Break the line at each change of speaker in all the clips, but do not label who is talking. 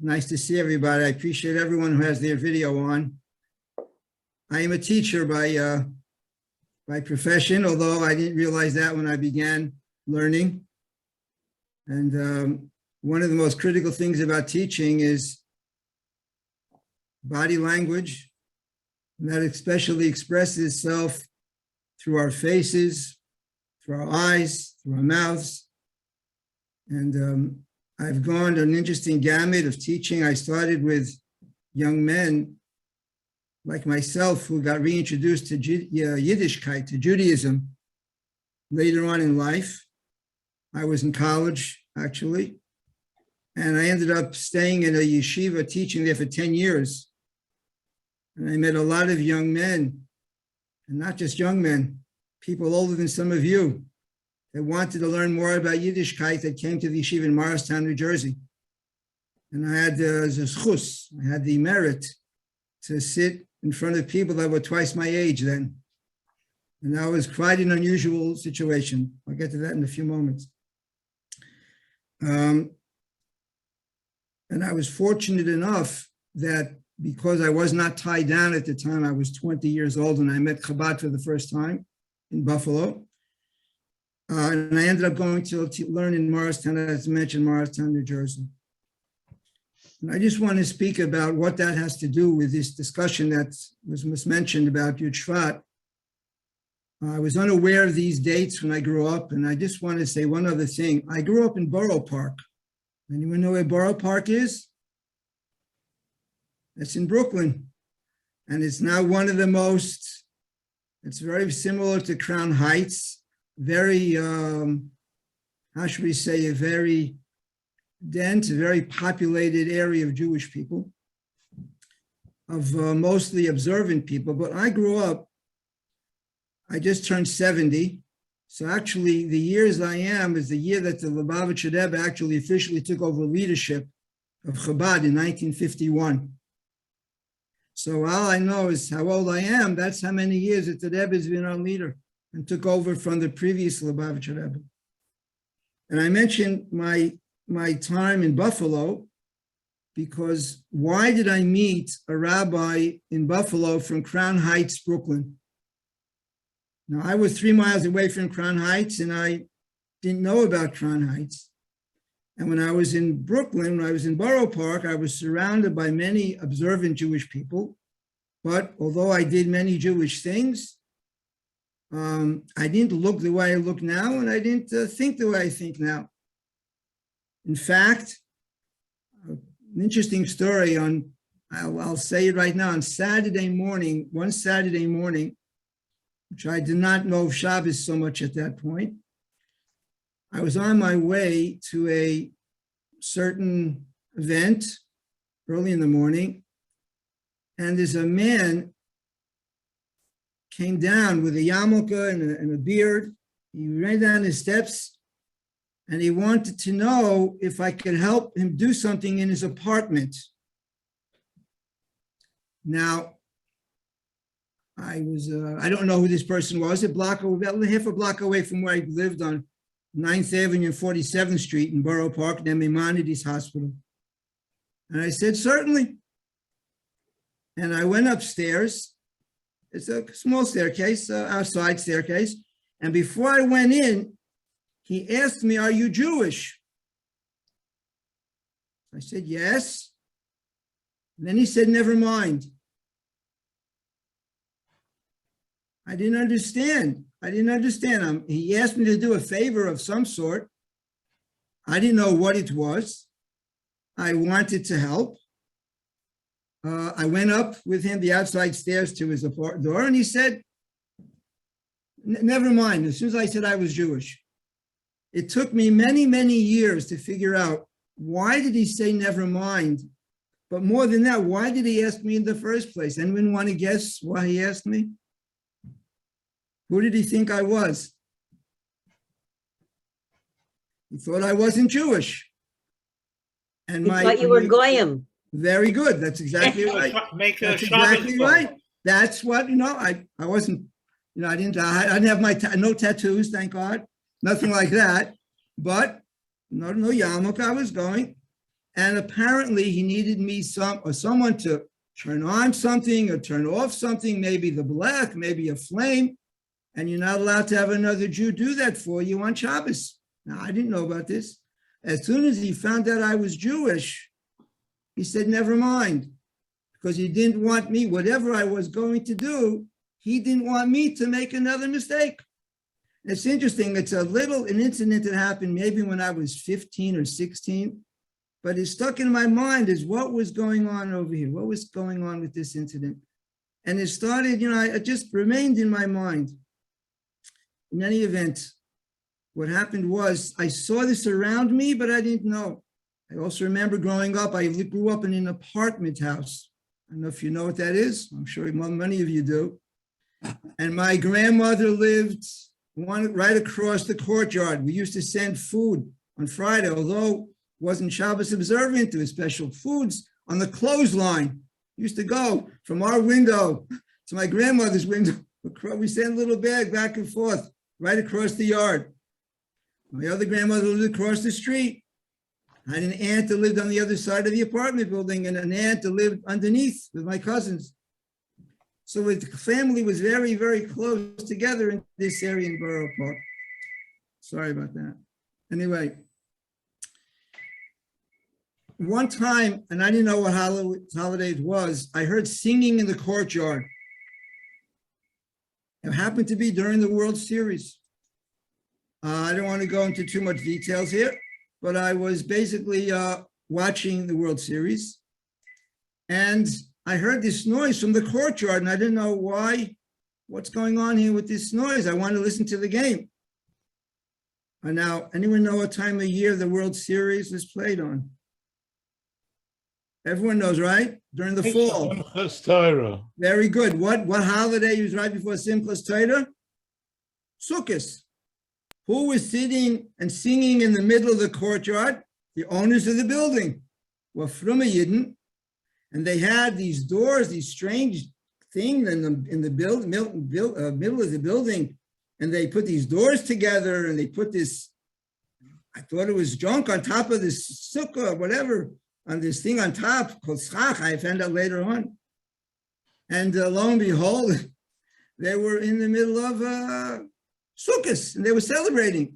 Nice to see everybody. I appreciate everyone who has their video on. I am a teacher by profession, although I didn't realize that when I began learning. And one of the most critical things about teaching is body language, and that especially expresses itself through our faces, through our eyes, through our mouths. And I've gone to an interesting gamut of teaching. I started with young men like myself who got reintroduced to Yiddishkeit, to Judaism, later on in life. I was in college, actually, and I ended up staying in a yeshiva, teaching there for 10 years. And I met a lot of young men, and not just young men, people older than some of you, that wanted to learn more about Yiddishkeit, that came to the yeshiva in Morristown, New Jersey. And I had the zchus, I had the merit to sit in front of people that were twice my age then. And that was quite an unusual situation. I'll get to that in a few moments. And I was fortunate enough that because I was not tied down at the time, I was 20 years old and I met Chabad for the first time in Buffalo. And I ended up going to learn in Morristown, as mentioned, Morristown, New Jersey. And I just want to speak about what that has to do with this discussion that was mentioned about Yud Shvat. I was unaware of these dates when I grew up, and I just want to say one other thing. I grew up in Borough Park. Anyone know where Borough Park is? It's in Brooklyn. And it's now one of the most, it's very similar to Crown Heights. Very, how should we say, a very dense, very populated area of Jewish people, of mostly observant people. But I grew up, I just turned 70. So actually the years I am is the year that the Lubavitcher Rebbe actually officially took over leadership of Chabad in 1951. So all I know is how old I am. That's how many years that the Rebbe has been our leader and took over from the previous Lubavitcher Rebbe. And I mentioned my time in Buffalo because why did I meet a rabbi in Buffalo from Crown Heights, Brooklyn? Now, I was 3 miles away from Crown Heights and I didn't know about Crown Heights. And when I was in Brooklyn, when I was in Borough Park, I was surrounded by many observant Jewish people. But although I did many Jewish things, I didn't look the way I look now, and I didn't think the way I think now. In fact, an interesting story on, I'll say it right now, on Saturday morning, one Saturday morning, which I did not know of Shabbos so much at that point, I was on my way to a certain event early in the morning, and there's a man came down with a yarmulke and a beard. He ran down the steps and he wanted to know if I could help him do something in his apartment. Now, I don't know who this person was, about half a block away from where I lived on 9th Avenue and 47th Street in Borough Park, near Maimonides Hospital. And I said, certainly. And I went upstairs. It's a small staircase, outside staircase. And before I went in, he asked me, are you Jewish? I said, yes. And then he said, never mind. I didn't understand. He asked me to do a favor of some sort. I didn't know what it was. I wanted to help. I went up with him the outside stairs to his apartment door, and he said, never mind. As soon as I said I was Jewish, it took me many, many years to figure out why did he say never mind? But more than that, why did he ask me in the first place? Anyone want to guess why he asked me? Who did he think I was? He thought I wasn't Jewish. And
he thought you were Goyim.
Very good. That's exactly right. That's exactly right. That's what, I wasn't, I didn't have no tattoos, thank God, nothing like that. But no yarmulke, I was going. And apparently he needed me or someone to turn on something or turn off something, maybe the black, maybe a flame. And you're not allowed to have another Jew do that for you on Shabbos. Now, I didn't know about this. As soon as he found out I was Jewish, he said, never mind, because he didn't want me, whatever I was going to do, he didn't want me to make another mistake. It's interesting. It's an incident that happened maybe when I was 15 or 16, but it's stuck in my mind is what was going on over here? What was going on with this incident? And it started, it just remained in my mind. In any event, what happened was I saw this around me, but I didn't know. I also remember growing up, I grew up in an apartment house. I don't know if you know what that is. I'm sure many of you do. And my grandmother lived right across the courtyard. We used to send food on Friday, although it wasn't Shabbos observant, there was special foods on the clothesline. We used to go from our window to my grandmother's window. We sent a little bag back and forth right across the yard. My other grandmother lived across the street. I had an aunt that lived on the other side of the apartment building and an aunt that lived underneath with my cousins. So the family was very, very close together in this area in Borough Park. Sorry about that. Anyway, one time, and I didn't know what holiday it was, I heard singing in the courtyard. It happened to be during the World Series. I don't want to go into too much details here, but I was basically watching the World Series, and I heard this noise from the courtyard, and I didn't know what's going on here with this noise. I wanted to listen to the game. And now, anyone know what time of year the World Series is played on? Everyone knows, right? During the fall.
Simchas Torah.
Very good. What holiday was right before Simchas Torah? Sukkot. Who was sitting and singing in the middle of the courtyard? The owners of the building were from a Yidden, and they had these doors, these strange things in the middle of the building, and they put these doors together, and they put this, I thought it was junk on top of this sukkah or whatever, on this thing on top called schach. I found out later on. And lo and behold, they were in the middle of Sukkot, and they were celebrating.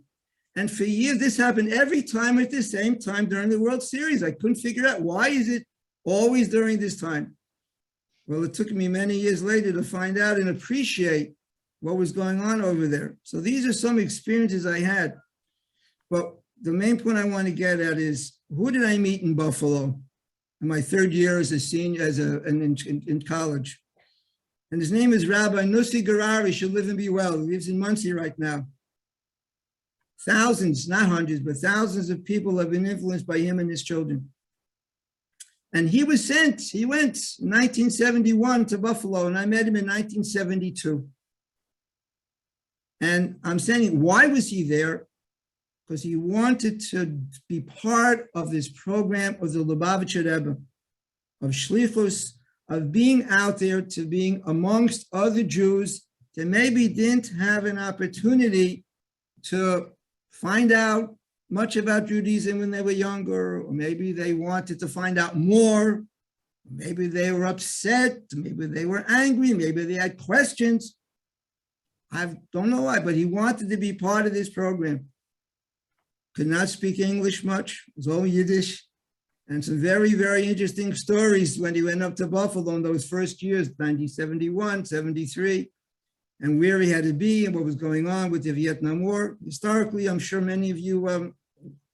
And for years, this happened every time at the same time during the World Series. I couldn't figure out why is it always during this time. Well, it took me many years later to find out and appreciate what was going on over there. So these are some experiences I had. But the main point I want to get at is, who did I meet in Buffalo in my third year as a senior, in college? And his name is Rabbi Nussi Garari. Should live and be well. He lives in Muncie right now. Thousands, not hundreds, but thousands of people have been influenced by him and his children. And he went in 1971 to Buffalo, and I met him in 1972. And I'm saying, why was he there? Because he wanted to be part of this program of the Lubavitcher Rebbe, of Shlichus, of being out there, to being amongst other Jews that maybe didn't have an opportunity to find out much about Judaism when they were younger, or maybe they wanted to find out more, maybe they were upset, maybe they were angry, maybe they had questions. I don't know why, but he wanted to be part of this program. Could not speak English much, it was all Yiddish, and some very, very interesting stories when he went up to Buffalo in those first years, 1971, 73, and where he had to be and what was going on with the Vietnam War. Historically, I'm sure many of you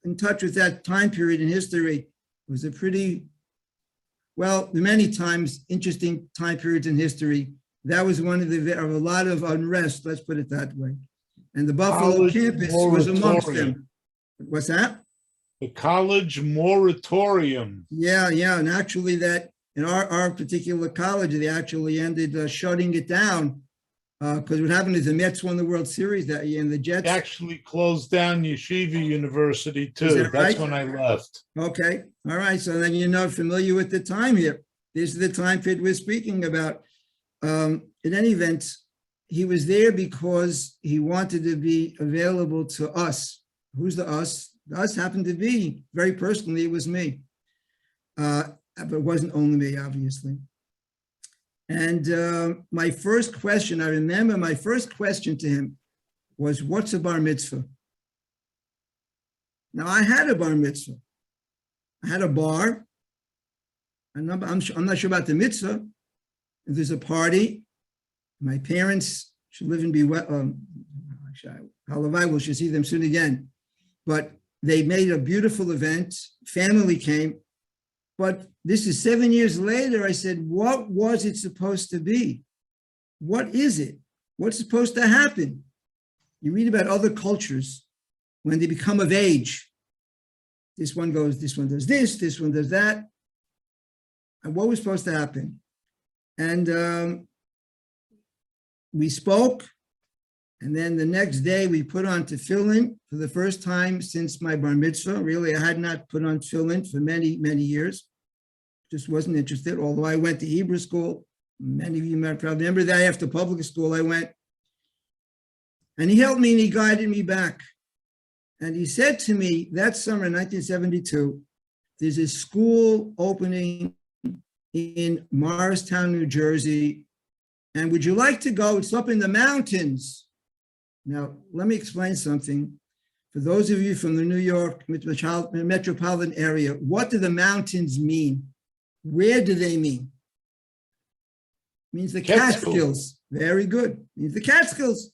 in touch with that time period in history. It was a pretty, well, many times interesting time periods in history. That was one of a lot of unrest, let's put it that way. And the Buffalo campus was amongst them. What's that?
The college moratorium.
Yeah. And actually that, in our particular college, they actually ended shutting it down because what happened is the Mets won the World Series that year, and the Jets
They actually closed down Yeshiva University too.
That's right?
when I left.
Okay, all right. So then you're not familiar with the time here. This is the time period we're speaking about. In any event, he was there because he wanted to be available to us. Who's the us? The us happened to be, very personally, it was me. but it wasn't only me, obviously. And my first question, I remember my first question to him was, what's a bar mitzvah? Now, I had a bar mitzvah. I had a bar. I'm not sure about the mitzvah. If there's a party, my parents should live and be well. Halavai, we should see them soon again. But they made a beautiful event. Family came. But this is 7 years later. I said, what was it supposed to be? What is it? What's supposed to happen? You read about other cultures when they become of age. This one goes, this one does this one does that. And what was supposed to happen? And we spoke. And then the next day we put on tefillin for the first time since my bar mitzvah. Really, I had not put on tefillin for many, many years. Just wasn't interested, although I went to Hebrew school. Many of you might probably remember that after public school I went. And he helped me and he guided me back. And he said to me that summer in 1972, there's a school opening in Morristown, New Jersey. And would you like to go? It's up in the mountains. Now, let me explain something. For those of you from the New York metropolitan area, what do the mountains mean? Where do they mean? It means the Catskills. Very good. It means the Catskills.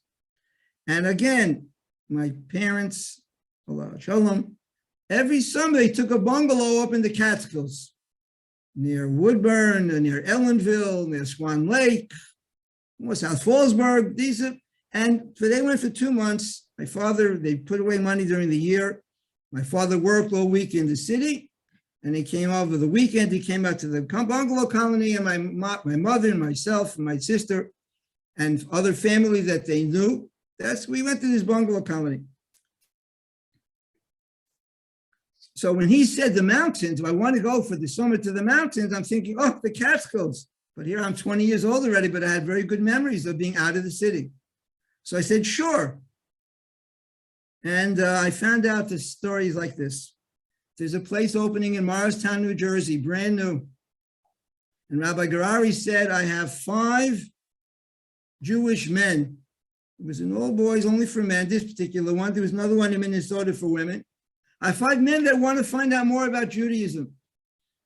And again, my parents, Allah Shalom, every summer they took a bungalow up in the Catskills, near Woodburn, near Ellenville, near Swan Lake, South Fallsburg. They went for 2 months. My father, they put away money during the year. My father worked all week in the city, and he came over the weekend. He came out to the bungalow colony, and my mother and myself and my sister and other family that they knew. We went to this bungalow colony. So when he said the mountains, I want to go for the summer to the mountains, I'm thinking, oh, the Catskills. But here I'm 20 years old already, but I had very good memories of being out of the city. So I said, sure. And I found out the stories like this. There's a place opening in Morristown, New Jersey, brand new. And Rabbi Garari said, I have 5 Jewish men. It was an all boys, only for men, this particular one. There was another one in Minnesota for women. I have 5 men that want to find out more about Judaism.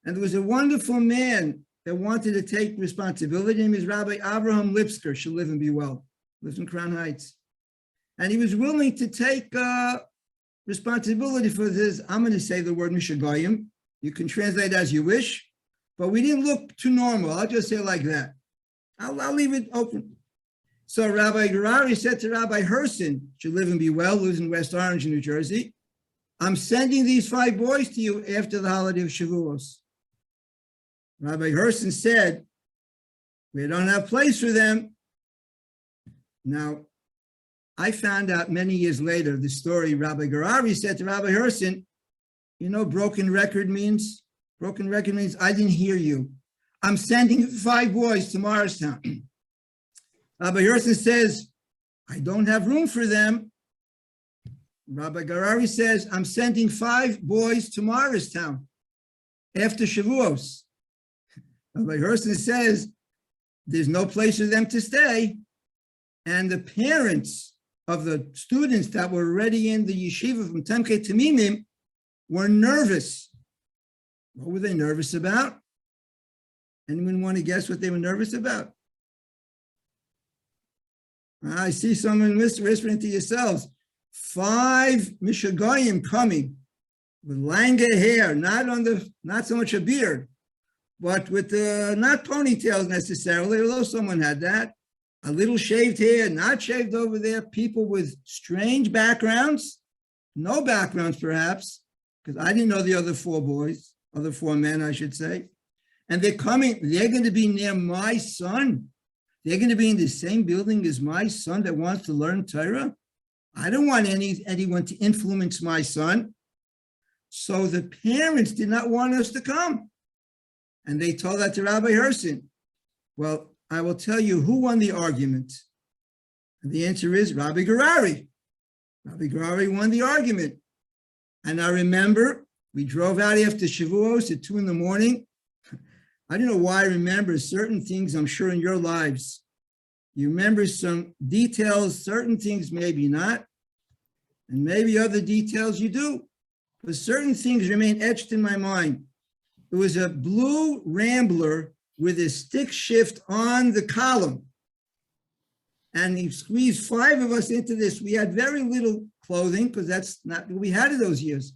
And there was a wonderful man that wanted to take responsibility. His name is Rabbi Avraham Lipsker, should live and be well. Lives in Crown Heights. And he was willing to take responsibility for this. I'm going to say the word Mishagayim. You can translate as you wish, but we didn't look too normal. I'll just say it like that. I'll leave it open. So Rabbi Garari said to Rabbi Herson, should live and be well, lives in West Orange, New Jersey, I'm sending these 5 boys to you after the holiday of Shavuos. Rabbi Herson said, we don't have place for them. Now, I found out many years later the story. Rabbi Garari said to Rabbi Herson, you know, broken record means? Broken record means I didn't hear you. I'm sending 5 boys to Morristown. Rabbi Herson says, I don't have room for them. Rabbi Garari says, I'm sending 5 boys to Morristown after Shavuos. Rabbi Herson says, there's no place for them to stay. And the parents of the students that were already in the yeshiva from Temke Tamimim were nervous. What were they nervous about? Anyone want to guess what they were nervous about? I see someone whispering to yourselves. 5 Mishagayim coming with longer hair, not so much a beard, but with not ponytails necessarily, although someone had that. A little shaved hair, not shaved over there, people with strange backgrounds, no backgrounds perhaps, because I didn't know the other 4 boys, other 4 men, I should say. And they're going to be near my son. They're going to be in the same building as my son that wants to learn Torah. I don't want anyone to influence my son. So the parents did not want us to come. And they told that to Rabbi Herson. Well, I will tell you who won the argument. And the answer is Rabbi Garari. Rabbi Garari won the argument. And I remember We drove out after Shavuos at 2 a.m. I don't know why I remember certain things, I'm sure in your lives. You remember some details, certain things maybe not, and maybe other details you do. But certain things remain etched in my mind. It was a blue Rambler with a stick shift on the column. And he squeezed 5 of us into this. We had very little clothing because that's not what we had in those years.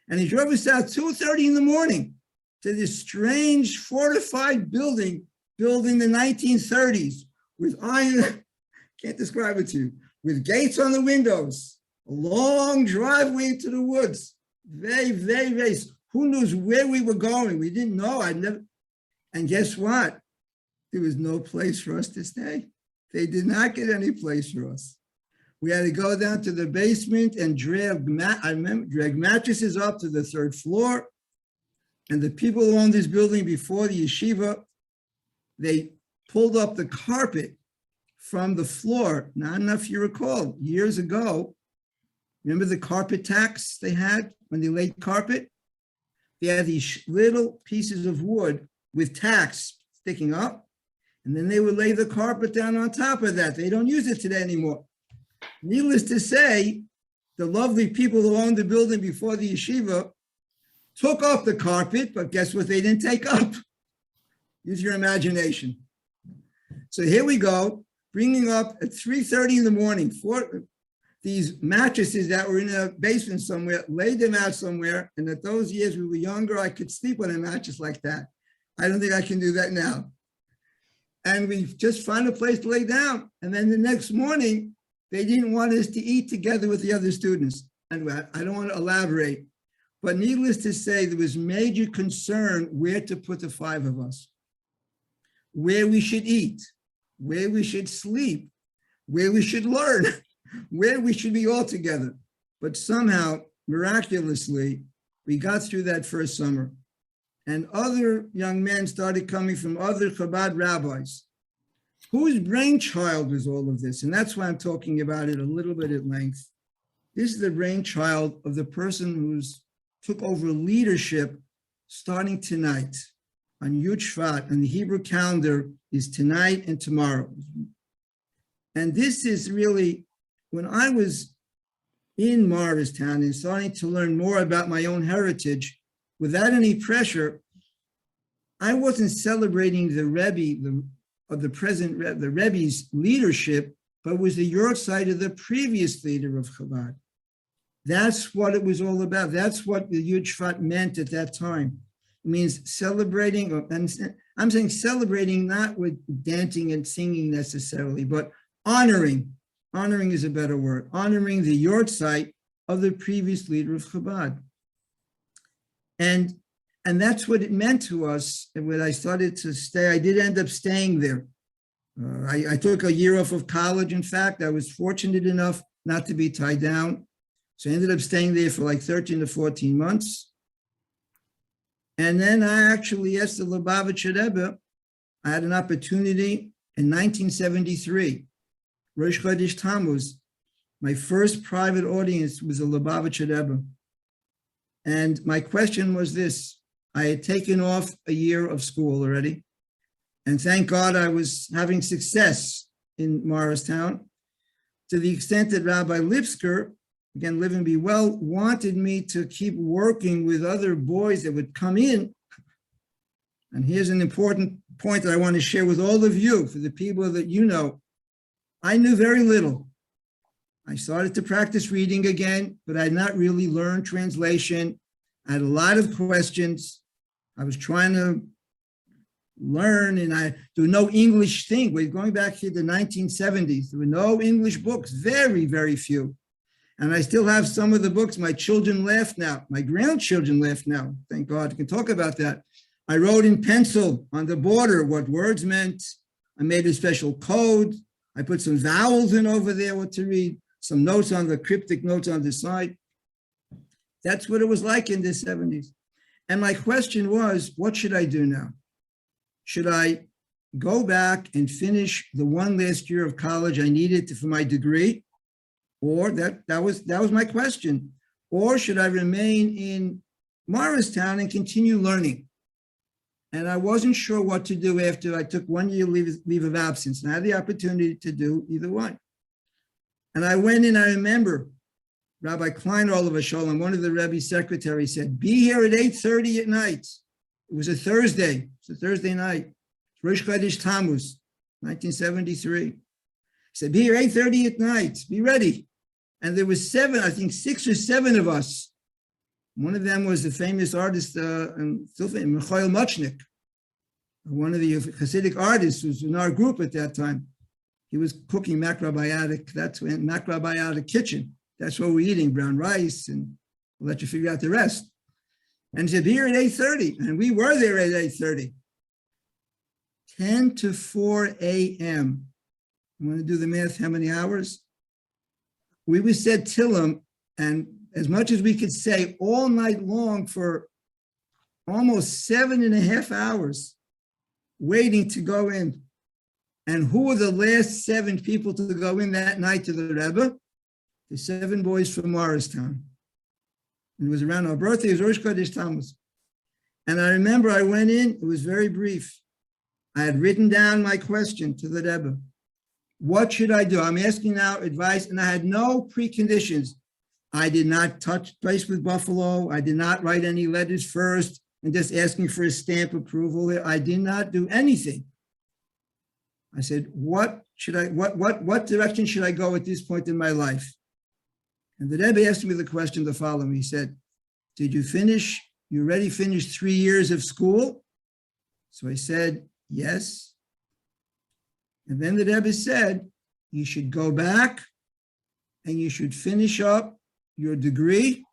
And he drove us out 2:30 in the morning to this strange fortified building built in the 1930s with iron, can't describe it to you, with gates on the windows, a long driveway into the woods. Very, very, very, who knows where we were going? We didn't know. And guess what? There was no place for us to stay. They did not get any place for us. We had to go down to the basement and drag mattresses up to the 3rd floor. And the people who owned this building before the yeshiva, they pulled up the carpet from the floor. Now, I don't know if you recall, years ago, remember the carpet tacks they had when they laid carpet? They had these little pieces of wood with tacks sticking up, and then they would lay the carpet down on top of that. They don't use it today anymore. Needless to say, the lovely people who owned the building before the yeshiva took off the carpet, but guess what they didn't take up? Use your imagination. So here we go, bringing up at 3:30 in the morning, these mattresses that were in a basement somewhere, laid them out somewhere. And at those years we were younger, I could sleep on a mattress like that. I don't think I can do that now. And we just found a place to lay down. And then the next morning, they didn't want us to eat together with the other students. And I don't want to elaborate, but needless to say, there was major concern where to put the 5 of us, where we should eat, where we should sleep, where we should learn, where we should be all together. But somehow, miraculously, we got through that first summer. And other young men started coming from other Chabad rabbis. Whose brainchild was all of this? And that's why I'm talking about it a little bit at length. This is the brainchild of the person who's took over leadership starting tonight on Yud Shvat, and the Hebrew calendar is tonight and tomorrow. And this is really, when I was in Morristown and starting to learn more about my own heritage, without any pressure, I wasn't celebrating the Rebbe, the Rebbe's leadership, but was the yortzeit of the previous leader of Chabad. That's what it was all about. That's what the Yud Shvat meant at that time. It means celebrating, and I'm saying celebrating not with dancing and singing necessarily, but honoring. Honoring is a better word. Honoring the yortzeit of the previous leader of Chabad. And that's what it meant to us. And when I started to stay, I did end up staying there. I took a year off of college. In fact, I was fortunate enough not to be tied down. So I ended up staying there for like 13 to 14 months. And then I actually asked the Lubavitcher Rebbe, I had an opportunity in 1973, Rosh Chodesh Tammuz. My first private audience was the Lubavitcher Rebbe. And my question was this: I had taken off a year of school already, and thank God I was having success in Morristown, to the extent that Rabbi Lipsker, again, live and be well, wanted me to keep working with other boys that would come in. And here's an important point that I want to share with all of you, for the people that you know. I knew very little. I started to practice reading again, but I had not really learned translation. I had a lot of questions. I was trying to learn, and there were no English thing. We're going back to the 1970s. There were no English books, very, very few. And I still have some of the books. My children laugh now. My grandchildren laugh now. Thank God, I can talk about that. I wrote in pencil on the border what words meant. I made a special code. I put some vowels in over there, what to read, some notes on the cryptic notes on the side. That's what it was like in the 70s. And my question was, what should I do now? Should I go back and finish the one last year of college I needed for my degree? Or that was my question. Or should I remain in Morristown and continue learning. And I wasn't sure what to do after I took 1 year leave of absence, and I had the opportunity to do either one. And I went in, I remember Rabbi Klein, Oliver Sholem, one of the Rebbe's secretaries, said, be here at 8:30 at night. It was a Thursday. It's a Thursday night. Rosh Chodesh Tammuz, 1973. He said, be here 8:30 at night. Be ready. And there was 6 or 7 of us. One of them was the famous artist, and still famous, Michael Muchnik, one of the Hasidic artists who was in our group at that time. He was cooking macrobiotic. That's when macrobiotic kitchen. That's what we're eating, brown rice, and we'll let you figure out the rest. And he said, be here at 8:30. And we were there at 8:30. 10 to 4 a.m. You want to do the math, how many hours? We were said Tillim, and as much as we could say, all night long for almost 7.5 hours waiting to go in. And who were the last 7 people to go in that night to the Rebbe? The 7 boys from Morristown. It was around our birthday, it was Rosh Chodesh Tammuz. And I remember I went in, it was very brief. I had written down my question to the Rebbe. What should I do? I'm asking now advice, and I had no preconditions. I did not touch base with Buffalo. I did not write any letters first and just asking for a stamp approval. I did not do anything. I said, what direction should I go at this point in my life? And the Rebbe asked me the question the following. He said, did you already finished 3 years of school? So I said, yes. And then the Rebbe said, you should go back and you should finish up your degree.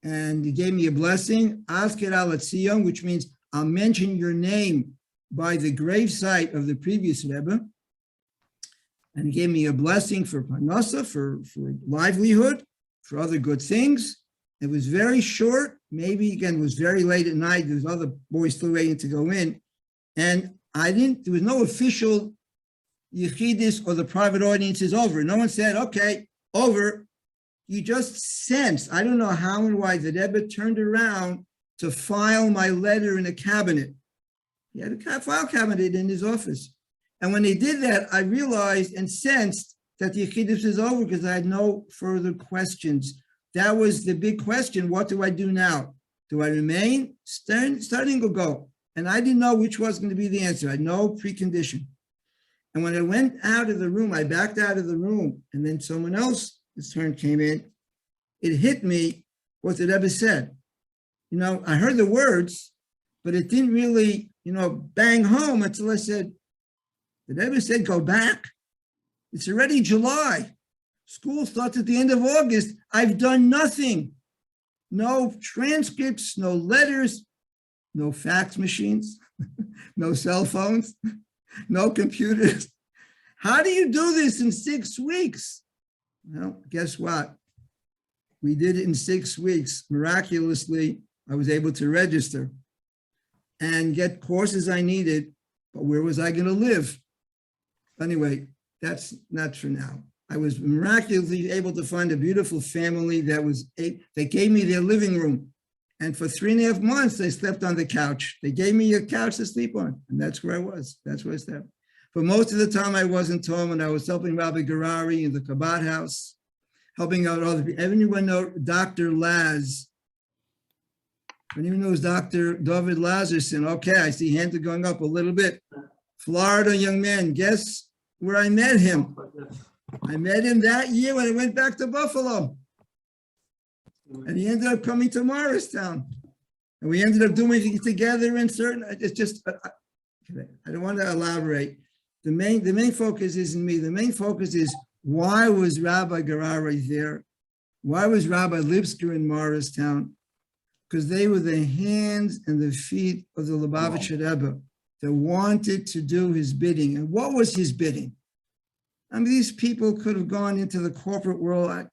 And he gave me a blessing, Azker al Tzion, which means I'll mention your name by the gravesite of the previous Rebbe. And he gave me a blessing for parnasa, for livelihood, for other good things. It was very short, maybe again, it was very late at night. There was other boys still waiting to go in. And there was no official yichidis or the private audience is over. No one said, okay, over. You just sensed, I don't know how and why, the Rebbe turned around to file my letter in a cabinet. He had a file cabinet in his office. And when they did that, I realized and sensed that the yichidus is over because I had no further questions. That was the big question. What do I do now? Do I remain starting or go? And I didn't know which was going to be the answer. I had no precondition. And when I went out of the room, I backed out of the room, and then someone else's turn came in. It hit me what the Rebbe said. You know, I heard the words, but it didn't really, bang home until I said, the Rebbe said, go back. It's already July. School starts at the end of August. I've done nothing. No transcripts, no letters, no fax machines, no cell phones, no computers. How do you do this in 6 weeks? Well, guess what? We did it in 6 weeks. Miraculously, I was able to register and get courses I needed, but where was I going to live? Anyway, that's not for now. I was miraculously able to find a beautiful family they gave me their living room. And for 3.5 months, I slept on the couch. They gave me a couch to sleep on, and that's where I was. That's where I slept. For most of the time, I wasn't home, and I was helping Rabbi Garari in the Kabbat house, helping out other people. Everyone know Dr. Laz. Anyone knows Dr. David Lazarson? Okay, I see hands are going up a little bit. Florida young man. Guess where I met him? I met him that year when I went back to Buffalo. And he ended up coming to Morristown. And we ended up doing it together in certain, it's just, I don't want to elaborate. The main focus isn't me. The main focus is, why was Rabbi Garari there? Why was Rabbi Lipsker in Morristown? Because they were the hands and the feet of the Lubavitcher Rebbe that wanted to do his bidding. And what was his bidding? I mean, these people could have gone into the corporate world.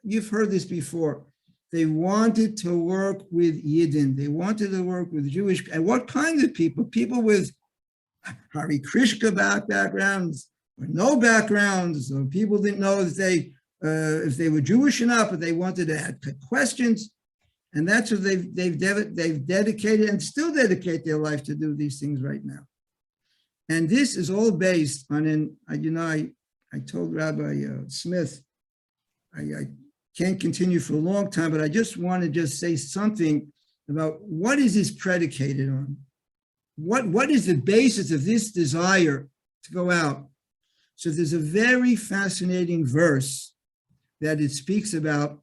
You've heard this before. They wanted to work with Yidden. They wanted to work with Jewish, and what kind of people? People with Hare Krishna backgrounds, or no backgrounds, so people didn't know if they were Jewish or not, but they wanted to ask questions. And that's what they've dedicated and still dedicate their life to do these things right now. And this is all based on, I told Rabbi Smith, I can't continue for a long time, but I just want to just say something about what is this predicated on? What is the basis of this desire to go out? So there's a very fascinating verse that it speaks about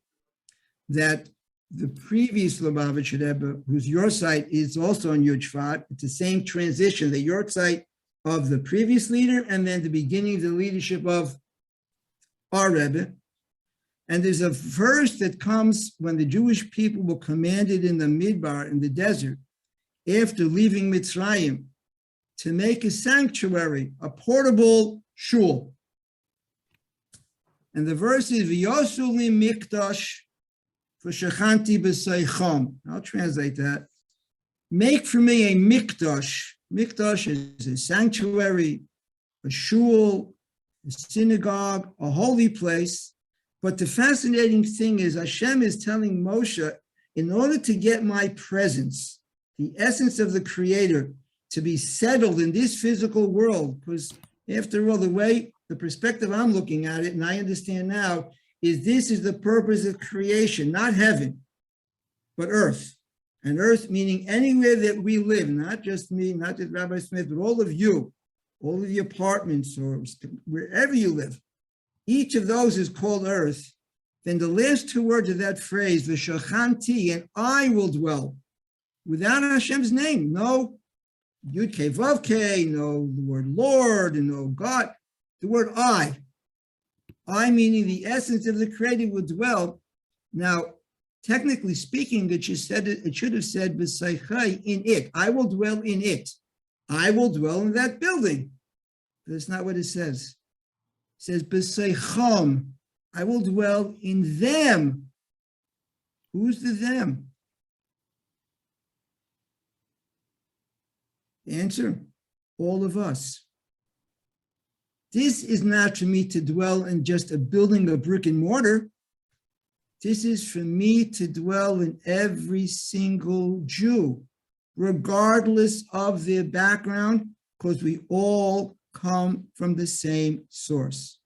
that the previous Lubavitcher Rebbe, whose your site is also on Yud Shvat, it's the same transition, the your site of the previous leader and then the beginning of the leadership of our Rebbe. And there's a verse that comes when the Jewish people were commanded in the Midbar, in the desert, after leaving Mitzrayim, to make a sanctuary, a portable shul. And the verse is, V'yosu li mikdash v'shachanti b'seicham. I'll translate that. Make for me a mikdash. Mikdash is a sanctuary, a shul, a synagogue, a holy place. But the fascinating thing is Hashem is telling Moshe, in order to get my presence, the essence of the Creator, to be settled in this physical world, because after all, the perspective I'm looking at it, and I understand now, is this is the purpose of creation, not heaven, but earth. And earth meaning anywhere that we live, not just me, not just Rabbi Smith, but all of you, all of the apartments or wherever you live. Each of those is called earth. Then the last two words of that phrase, v'shachanti, and I will dwell, without Hashem's name. No Yud Kei Vav Kei, no the word Lord, and no God. The word I meaning the essence of the Creator will dwell. Now, technically speaking, it should have said b'seichai, in it. I will dwell in it. I will dwell in that building. But that's not what it says. It says b'seicham. I will dwell in them. Who's the them? The answer, all of us. This is not for me to dwell in just a building of brick and mortar. This is for me to dwell in every single Jew, regardless of their background, because we all come from the same source.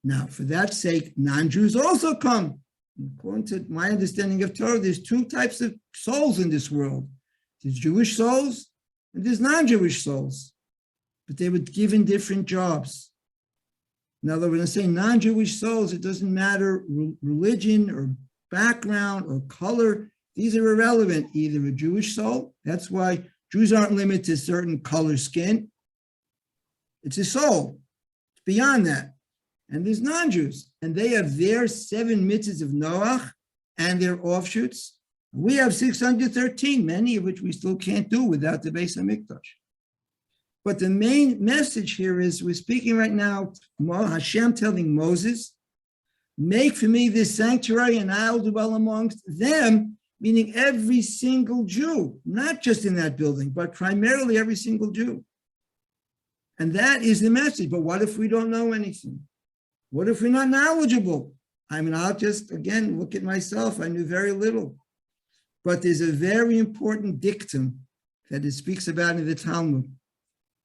Now, for that sake, non-Jews also come. According to my understanding of Torah, there's two types of souls in this world. There's Jewish souls and there's non-Jewish souls. But they were given different jobs. In other words, when I say non-Jewish souls, it doesn't matter religion or background or color. These are irrelevant. Either a Jewish soul, that's why Jews aren't limited to certain color skin. It's a soul. It's beyond that. And there's non-Jews, and they have their 7 mitzvahs of Noach and their offshoots. We have 613, many of which we still can't do without the Beis HaMikdash. But the main message here is we're speaking right now, Hashem telling Moses, make for me this sanctuary and I'll dwell amongst them, meaning every single Jew, not just in that building, but primarily every single Jew. And that is the message. But what if we don't know anything? What if we're not knowledgeable? I mean, I'll just, again, look at myself. I knew very little. But there's a very important dictum that it speaks about in the Talmud.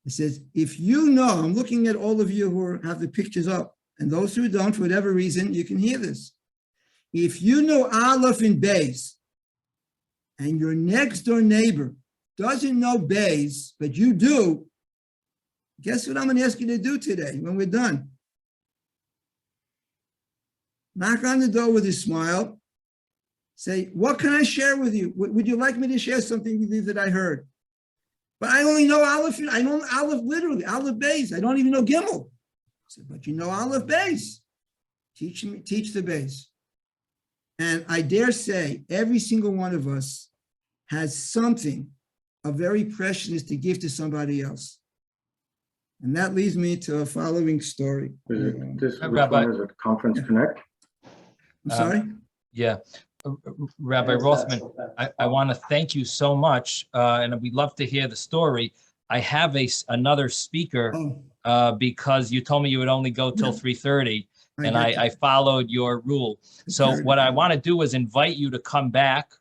It says, if you know, I'm looking at all of you who have the pictures up, and those who don't, for whatever reason, you can hear this. If you know Aleph and Beis, and your next door neighbor doesn't know Beis, but you do, guess what I'm going to ask you to do today when we're done? Knock on the door with a smile. Say, what can I share with you? Would you like me to share something with you that I heard? But I only know Aleph. I know Aleph literally, Aleph Beis. I don't even know Gimel. I said, but you know Aleph Beis. Teach the Beis. And I dare say every single one of us has something of very precious to give to somebody else. And that leads me to a following story.
Which one is it? Conference Connect?
I'm sorry?
Yeah. Rabbi Rothman, I want to thank you so much, and we'd love to hear the story. I have another speaker because you told me you would only go till 3:30, and I followed your rule. So what I want to do is invite you to come back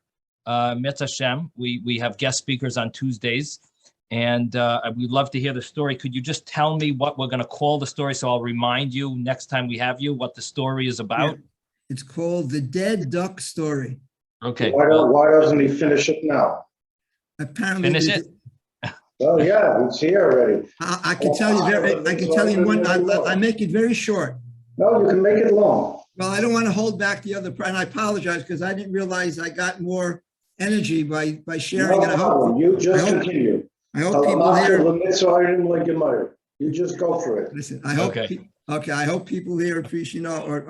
Mitzvah Hashem. We have guest speakers on Tuesdays, and we'd love to hear the story. Could you just tell me what we're going to call the story, so I'll remind you next time we have you what the story is about?
Yeah. It's called The Dead Duck Story.
Okay.
Why doesn't he finish it now?
Apparently,
Finish it?
Oh, yeah, it's here already.
I can tell you I can tell you one. I make it very short.
No, you can make it long.
Well, I don't want to hold back the other part, and I apologize because I didn't realize I got more energy by sharing it.
No problem. You just continue.
I hope people here.
You just go for it.
Listen, I hope. Okay, I hope people here appreciate or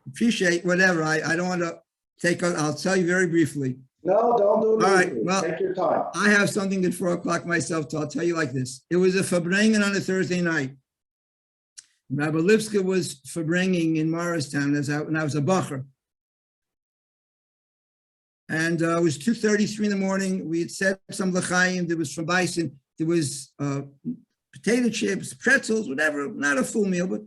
appreciate whatever. I don't want to take on. I'll tell you very briefly.
No, don't do it.
All right, well,
take your time.
I have something at 4 o'clock myself, so I'll tell you like this. It was a Farbrengen on a Thursday night. Rabbi Lipska was Farbrengen in Morristown when I was a bacher. And it was 2:33 in the morning. We had set some l'chaim. There was from bison. There was potato chips, pretzels, whatever, not a full meal, but.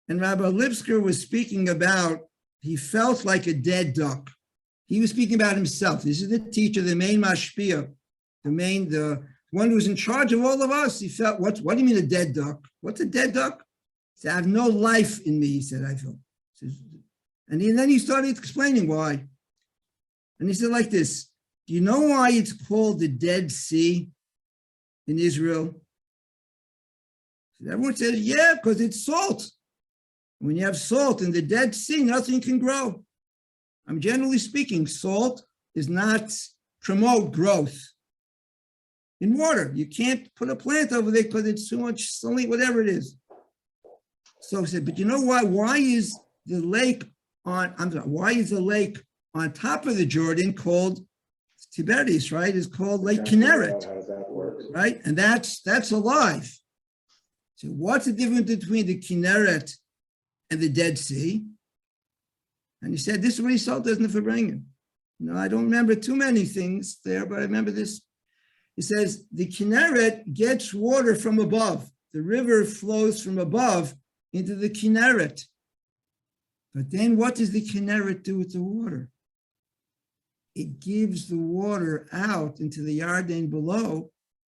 And Rabbi Lipsker was speaking about, he felt like a dead duck. He was speaking about himself. This is the teacher, the main mashpia, the one who's in charge of all of us. He felt, what do you mean a dead duck? What's a dead duck? He said, I have no life in me, he said, I feel. And then he started explaining why. And he said like this, do you know why it's called the Dead Sea in Israel? Everyone says, yeah, because it's salt. When you have salt in the Dead Sea, nothing can grow. I'm generally speaking, salt does not promote growth in water. You can't put a plant over there because it's too much saline, whatever it is. So he said, but you know why? Why is the lake on top of the Jordan called Tiberias, right? It's called Lake Kinneret, right? And that's alive. So what's the difference between the Kinneret and the Dead Sea? And he said, this is what he saw, doesn't Farbrengen. I don't remember too many things there, but I remember this. He says, the Kinneret gets water from above. The river flows from above into the Kinneret. But then what does the Kinneret do with the water? It gives the water out into the Yarden below.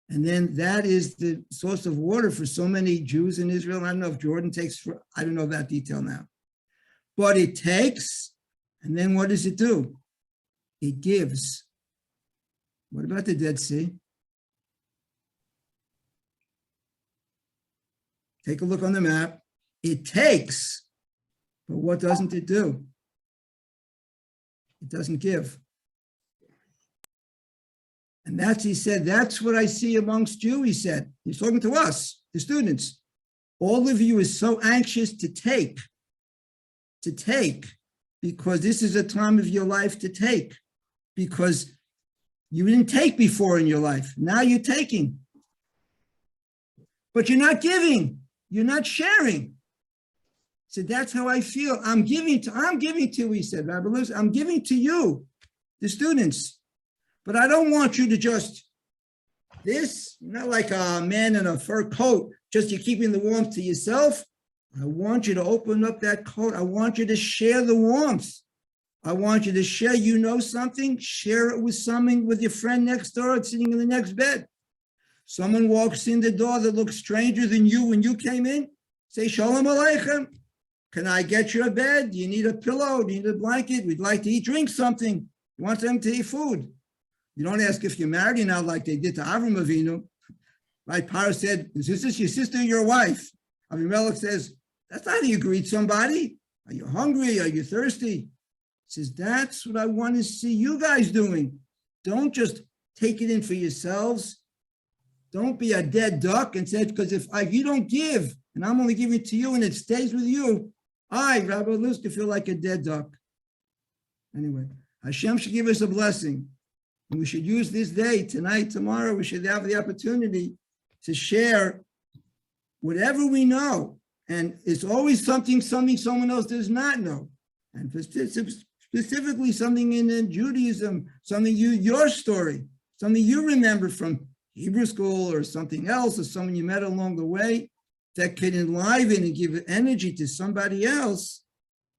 And then that is the source of water for so many Jews in Israel. I don't know if Jordan takes, I don't know that detail now. But it takes, and then what does it do? It gives. What about the Dead Sea? Take a look on the map. It takes, but what doesn't it do? It doesn't give. And he said, that's what I see amongst you, he said. He's talking to us, the students. All of you is so anxious to take, because this is a time of your life to take, because you didn't take before in your life. Now you're taking. But you're not giving. You're not sharing. So that's how I feel. I'm giving to, he said, Rabbi Lewis, I'm giving to you, the students. But I don't want you to just, not like a man in a fur coat, just you're keeping the warmth to yourself. I want you to open up that coat. I want you to share the warmth. I want you to share, something, share it with your friend next door sitting in the next bed. Someone walks in the door that looks stranger than you when you came in. Say, Shalom Aleichem. Can I get you a bed? Do you need a pillow? Do you need a blanket? We'd like to eat, drink something. You want them to eat food. You don't ask if you're married now like they did to Avram Avinu. Right? Parah said, is this your sister or your wife? Avimelech says, that's not how you greet somebody. Are you hungry? Are you thirsty? He says, that's what I want to see you guys doing. Don't just take it in for yourselves. Don't be a dead duck and say, because if you don't give, and I'm only giving it to you and it stays with you, I, Rabbi Luska, feel like a dead duck. Anyway, Hashem should give us a blessing. And we should use this day, tonight, tomorrow, we should have the opportunity to share whatever we know. And it's always something someone else does not know. And specifically something in Judaism, something your story, something you remember from Hebrew school or something else, or someone you met along the way that can enliven and give energy to somebody else.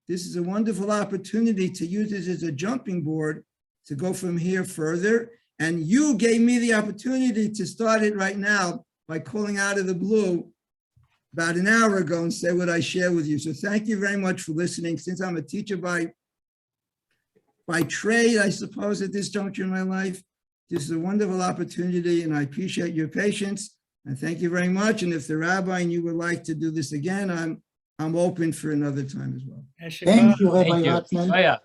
This is a wonderful opportunity to use this as a jumping board to go from here further. And you gave me the opportunity to start it right now by calling out of the blue about an hour ago and say what I share with you. So thank you very much for listening. Since I'm a teacher by trade, I suppose, at this juncture in my life, this is a wonderful opportunity, and I appreciate your patience. And thank you very much. And if the rabbi and you would like to do this again, I'm open for another time as well.
Thank you, Rabbi
Thank you.
Rothman.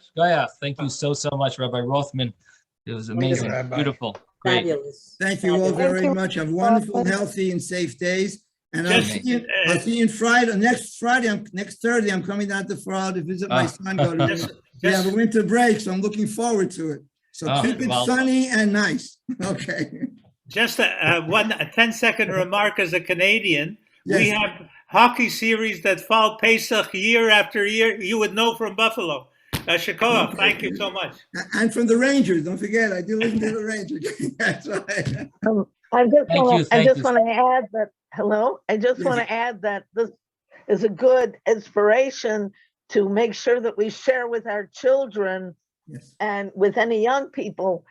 Thank you so much, Rabbi Rothman. It was amazing,
Rabbi.
beautiful, great.
Fabulous.
Thank you all
Fabulous.
very much. Have wonderful, healthy, and safe days. And I'll
Just,
see you on Friday. Next Thursday, I'm coming down to Florida to visit my son. We have a winter break, so I'm looking forward to it. So keep it sunny and nice. Okay.
Just a 10-second remark as a Canadian.
Yes.
We have hockey series that fall Pesach year after year. You would know from Buffalo. Shikoah, thank you so much.
And from the Rangers, don't forget, I do listen to the Rangers. That's right.
I just
you.
want to add that, hello, I just want to add that this is a good inspiration to make sure that we share with our children
Yes.
and with any young people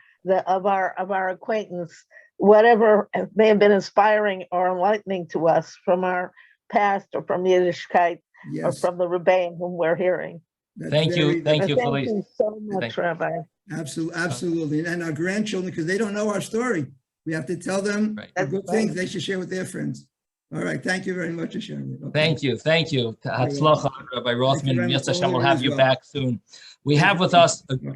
of our acquaintance, whatever may have been inspiring or enlightening to us from our past or from Yiddishkeit or
Yes.
from the Rebbeim whom we're hearing.
That's
Thank you,
very-
thank you,
Thank
Felice.
you so much,
Thank-
Rabbi.
Absolutely. And our grandchildren, because they don't know our story. We have to tell them
Right.
the good things they should share with their friends. All right. Thank you very much for sharing it. Okay.
Thank you. Hatzlacha, Rabbi Rothman.
very
Yes,
much.
Hashem will have
As
you
well.
back soon. We have with us